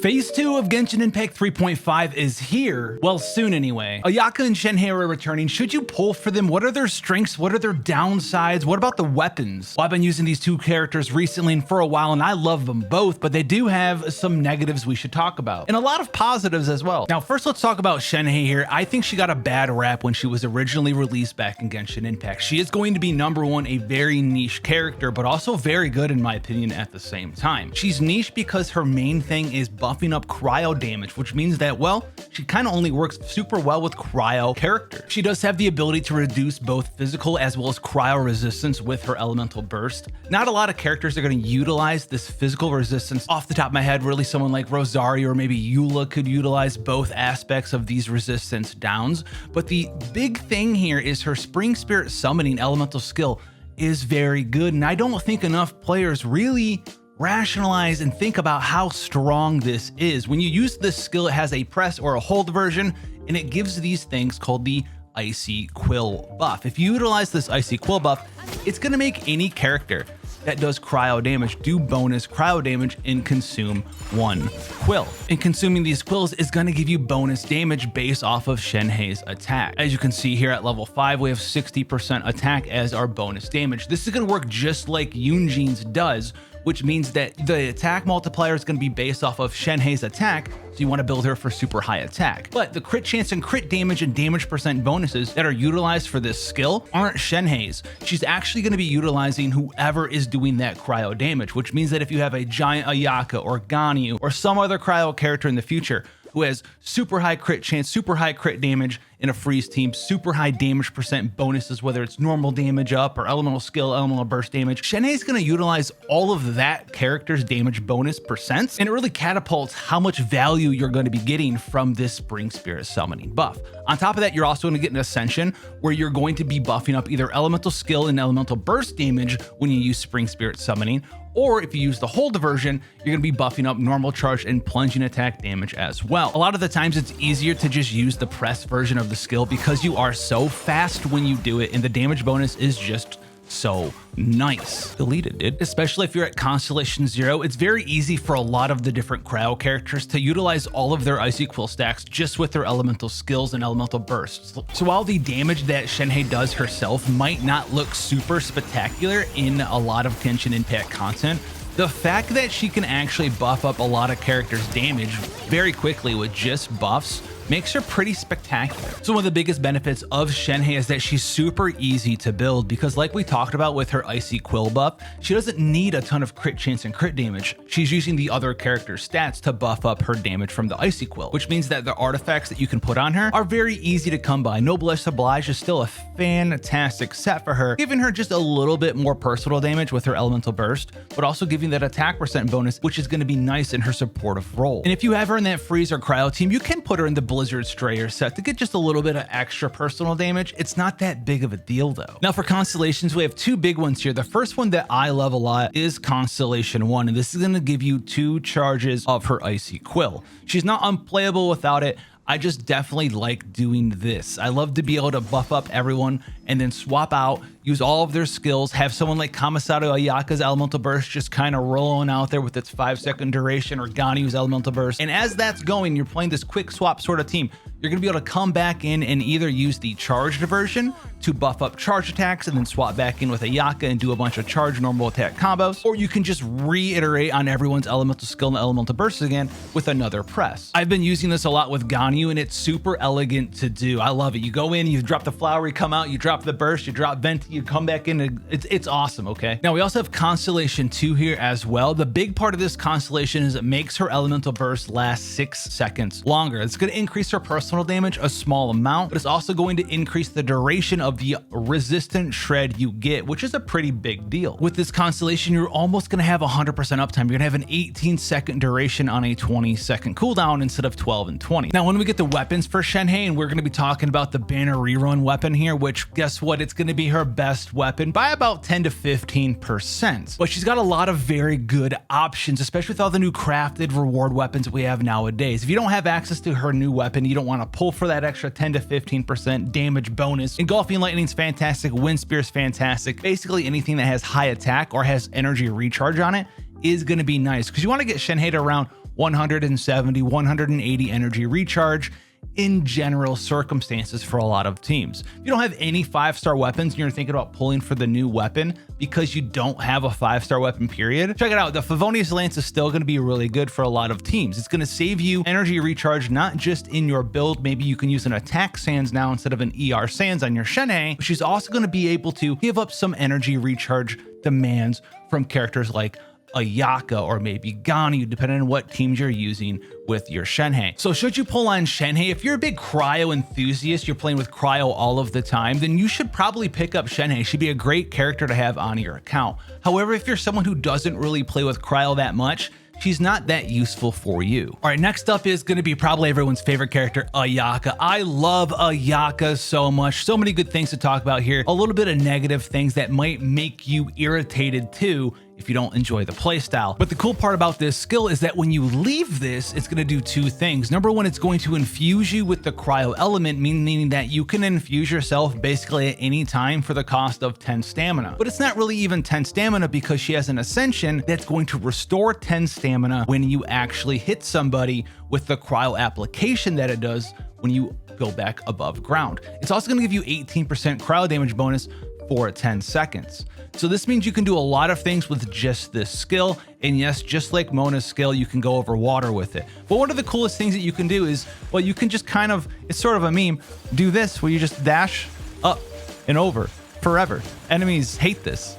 Phase 2 of Genshin Impact 3.5 is here. Well, soon anyway. Ayaka and Shenhe are returning. Should you pull for them? What are their strengths? What are their downsides? What about the weapons? Well, I've been using these two characters recently and for a while, and I love them both, but they do have some negatives we should talk about, and a lot of positives as well. Now, first, let's talk about Shenhe here. I think she got a bad rap when she was originally released back in Genshin Impact. She is going to be #1, a very niche character, but also very good in my opinion at the same time. She's niche because her main thing is buffing up cryo damage, which means that, well, she kind of only works super well with cryo characters. She does have the ability to reduce both physical as well as cryo resistance with her elemental burst. Not a lot of characters are going to utilize this physical resistance. Off the top of my head, really someone like Rosario or maybe Eula could utilize both aspects of these resistance downs. But the big thing here is her Spring Spirit summoning elemental skill is very good, and I don't think enough players really rationalize and think about how strong this is. When you use this skill, it has a press or a hold version, and it gives these things called the Icy Quill buff. If you utilize this Icy Quill buff, it's going to make any character that does cryo damage do bonus cryo damage and consume 1 quill. And consuming these quills is going to give you bonus damage based off of Shenhe's attack. As you can see here at level 5, we have 60% attack as our bonus damage. This is going to work just like Yunjin's does, which means that the attack multiplier is going to be based off of Shenhe's attack, so you want to build her for super high attack. But the crit chance and crit damage and damage percent bonuses that are utilized for this skill aren't Shenhe's. She's actually going to be utilizing whoever is doing that cryo damage, which means that if you have a giant Ayaka or Ganyu or some other cryo character in the future who has super high crit chance, super high crit damage in a freeze team, super high damage percent bonuses, whether it's normal damage up or elemental skill, elemental burst damage, Shenhe is going to utilize all of that character's damage bonus percents, and it really catapults how much value you're going to be getting from this Spring Spirit summoning buff. On top of that, you're also going to get an Ascension where you're going to be buffing up either elemental skill and elemental burst damage when you use Spring Spirit summoning, or if you use the hold version, you're going to be buffing up normal charge and plunging attack damage as well. A lot of the times it's easier to just use the press version of the skill because you are so fast when you do it, and the damage bonus is just so nice. Deleted, dude. Especially if you're at Constellation 0, it's very easy for a lot of the different cryo characters to utilize all of their Icy Quill stacks just with their elemental skills and elemental bursts. So while the damage that Shenhe does herself might not look super spectacular in a lot of Genshin Impact content, the fact that she can actually buff up a lot of characters' damage very quickly with just buffs makes her pretty spectacular. So one of the biggest benefits of Shenhe is that she's super easy to build because, like we talked about with her Icy Quill buff, she doesn't need a ton of crit chance and crit damage. She's using the other character's stats to buff up her damage from the Icy Quill, which means that the artifacts that you can put on her are very easy to come by. Noblesse Oblige is still a fantastic set for her, giving her just a little bit more personal damage with her elemental burst, but also giving that attack percent bonus, which is going to be nice in her supportive role. And if you have her in that freeze or cryo team, you can put her in the Blizzard Strayer set to get just a little bit of extra personal damage. It's not that big of a deal though. Now for constellations, we have two big ones here. The first one that I love a lot is Constellation 1, and this is going to give you 2 charges of her Icy Quill. She's not unplayable without it. I just definitely like doing this. I love to be able to buff up everyone and then swap out, use all of their skills, have someone like Kamisato Ayaka's elemental burst just kind of rolling out there with its 5-second duration, or Ganyu's elemental burst. And as that's going, you're playing this quick swap sort of team. You're going to be able to come back in and either use the charged version to buff up charge attacks and then swap back in with Ayaka and do a bunch of charge normal attack combos, or you can just reiterate on everyone's elemental skill and elemental bursts again with another press. I've been using this a lot with Ganyu, and it's super elegant to do. I love it. You go in, you drop the flower, you come out, you drop the burst, you drop vent, you come back in. It's awesome. Okay. Now we also have Constellation 2 here as well. The big part of this constellation is it makes her elemental burst last 6 seconds longer. It's going to increase her personal damage a small amount, but it's also going to increase the duration of the resistant shred you get, which is a pretty big deal. With this constellation, you're almost going to have 100% uptime. You're going to have an 18-second duration on a 20-second cooldown instead of 12 and 20. Now, when we get the weapons for Shenhe, and we're going to be talking about the ShenheRerun weapon here, which guess what? It's going to be her best weapon by about 10 to 15%. But she's got a lot of very good options, especially with all the new crafted reward weapons we have nowadays. If you don't have access to her new weapon, you don't want to pull for that extra 10 to 15% damage bonus. Engulfing Lightning's fantastic, Wind Spear's fantastic. Basically anything that has high attack or has energy recharge on it is going to be nice, because you want to get Shenhe to around 170, 180 energy recharge in general circumstances for a lot of teams. If you don't have any 5-star weapons and you're thinking about pulling for the new weapon because you don't have a 5-star weapon period, check it out. The Favonius Lance is still going to be really good for a lot of teams. It's going to save you energy recharge, not just in your build. Maybe you can use an attack sands now instead of an ER sands on your Shenhe, but she's also going to be able to give up some energy recharge demands from characters like Ayaka or maybe Ganyu, depending on what teams you're using with your Shenhe. So should you pull on Shenhe? If you're a big cryo enthusiast, you're playing with cryo all of the time, then you should probably pick up Shenhe. She'd be a great character to have on your account. However, if you're someone who doesn't really play with cryo that much, she's not that useful for you. All right, next up is gonna be probably everyone's favorite character, Ayaka. I love Ayaka so much. So many good things to talk about here. A little bit of negative things that might make you irritated too if you don't enjoy the playstyle. But the cool part about this skill is that when you leave this, it's gonna do two things. Number one, it's going to infuse you with the cryo element, meaning that you can infuse yourself basically at any time for the cost of 10 stamina. But it's not really even 10 stamina because she has an ascension that's going to restore 10 stamina when you actually hit somebody with the cryo application that it does when you go back above ground. It's also gonna give you 18% cryo damage bonus for 10 seconds. So this means you can do a lot of things with just this skill. And yes, just like Mona's skill, you can go over water with it. But one of the coolest things that you can do is, well, you can just kind of, it's sort of a meme, do this where you just dash up and over forever. Enemies hate this.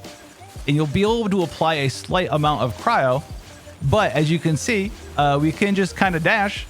And you'll be able to apply a slight amount of cryo. But as you can see, we can just kind of dash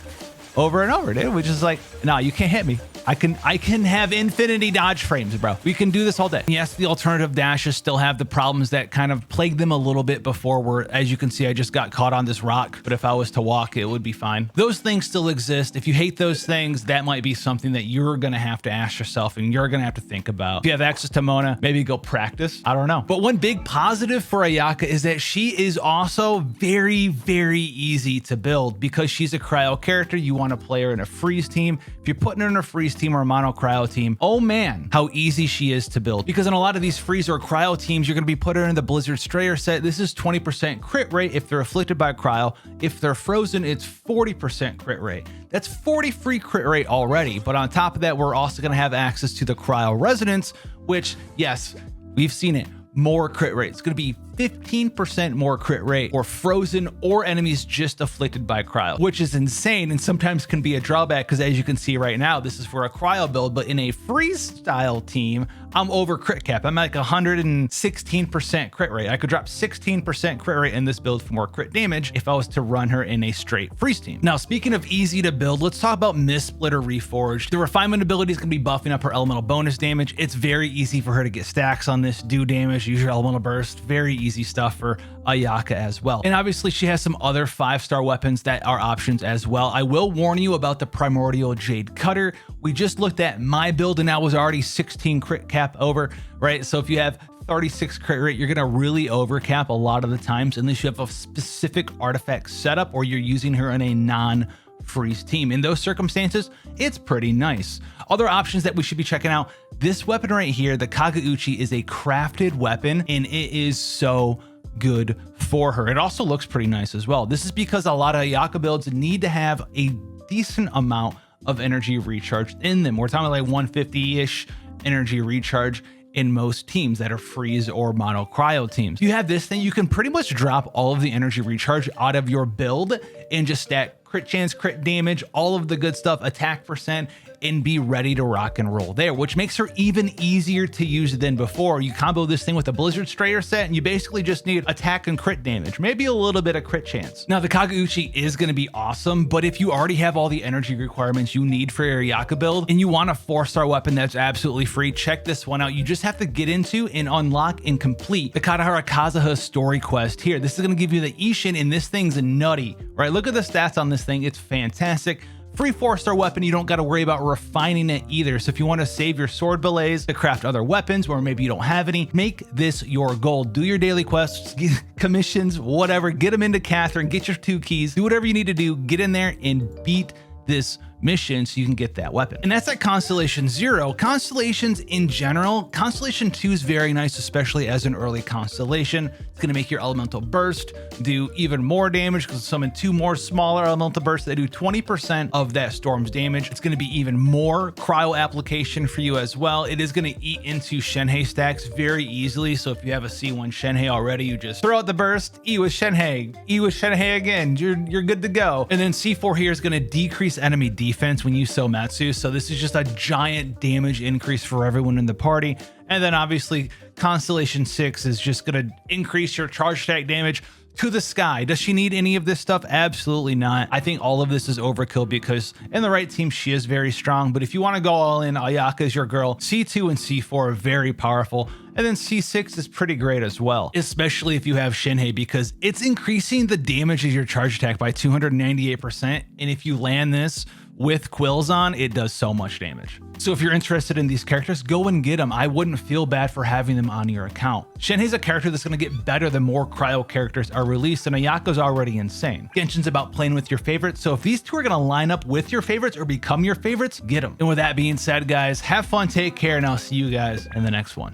over and over, dude, which is like, nah, you can't hit me. I can have infinity dodge frames, bro. We can do this all day. Yes, the alternative dashes still have the problems that kind of plagued them a little bit before, where, as you can see, I just got caught on this rock, but if I was to walk, it would be fine. Those things still exist. If you hate those things, that might be something that you're gonna have to ask yourself and you're gonna have to think about. If you have access to Mona, maybe go practice. I don't know. But one big positive for Ayaka is that she is also very, very easy to build because she's a cryo character. You want to play her in a freeze team. If you're putting her in a freeze team or a mono cryo team, oh man, how easy she is to build. Because in a lot of these freeze or cryo teams, you're going to be putting her in the Blizzard Strayer set. This is 20% crit rate if they're afflicted by cryo. If they're frozen, it's 40% crit rate. That's 40 free crit rate already. But on top of that, we're also going to have access to the cryo resonance, which, yes, we've seen it. More crit rate. It's going to be 15% more crit rate for frozen or enemies just afflicted by cryo, which is insane and sometimes can be a drawback because, as you can see right now, this is for a cryo build, but in a freeze style team, I'm over crit cap. I'm like 116% crit rate. I could drop 16% crit rate in this build for more crit damage if I was to run her in a straight freeze team. Now, speaking of easy to build, let's talk about Mist Splitter Reforged. The refinement ability is going to be buffing up her elemental bonus damage. It's very easy for her to get stacks on this, do damage, use your elemental burst. Very easy stuff for Ayaka as well. And obviously she has some other 5-star weapons that are options as well. I will warn you about the Primordial Jade Cutter. We just looked at my build and that was already 16 crit cap over, right? So if you have 36 crit rate, you're gonna really overcap a lot of the times unless you have a specific artifact setup or you're using her in a non-freeze team. In those circumstances, it's pretty nice. Other options that we should be checking out, this weapon right here, the Kageuchi, is a crafted weapon and it is so good for her. It also looks pretty nice as well. This is because a lot of Ayaka builds need to have a decent amount of energy recharge in them. We're talking like 150-ish energy recharge in most teams that are freeze or mono cryo teams. You have this thing, you can pretty much drop all of the energy recharge out of your build and just stack crit chance, crit damage, all of the good stuff, attack percent, and be ready to rock and roll there, which makes her even easier to use than before. You combo this thing with a Blizzard Strayer set and you basically just need attack and crit damage, maybe a little bit of crit chance. Now the Kageuchi is going to be awesome, but if you already have all the energy requirements you need for your Ayaka build and you want a 4-star weapon that's absolutely free, check this one out. You just have to get into and unlock and complete the Katahara Kazuha story quest here. This is going to give you the Ishin, and this thing's nutty, right? Look at the stats on this thing. It's fantastic. Free 4-star weapon, you don't got to worry about refining it either. So if you want to save your sword belays to craft other weapons, or maybe you don't have any, make this your goal. Do your daily quests, commissions, whatever, get them into Catherine, get your 2 keys, do whatever you need to do, get in there and beat this mission so you can get that weapon. And that's at Constellation 0. Constellations in general, Constellation 2 is very nice, especially as an early constellation. It's gonna make your elemental burst do even more damage because summon 2 more smaller elemental bursts that do 20% of that storm's damage. It's gonna be even more cryo application for you as well. It is gonna eat into Shenhe stacks very easily. So if you have a C1 Shenhe already, you just throw out the burst, E with Shenhe, E with Shenhe again, you're good to go. And then C4 here is gonna decrease enemy defense when you Somatsu. So this is just a giant damage increase for everyone in the party. And then obviously Constellation 6 is just gonna increase your charge stack damage to the sky. Does she need any of this stuff? Absolutely not. I think all of this is overkill because in the right team, she is very strong. But if you want to go all in, Ayaka is your girl. C2 and C4 are very powerful. And then C6 is pretty great as well, especially if you have Shenhe because it's increasing the damage of your charge attack by 298%. And if you land this with quills on, it does so much damage. So if you're interested in these characters, go and get them. I wouldn't feel bad for having them on your account. Shenhe's a character that's gonna get better the more cryo characters are released, and Ayaka's already insane. Genshin's about playing with your favorites, so if these two are gonna line up with your favorites or become your favorites, get them. And with that being said, guys, have fun, take care, and I'll see you guys in the next one.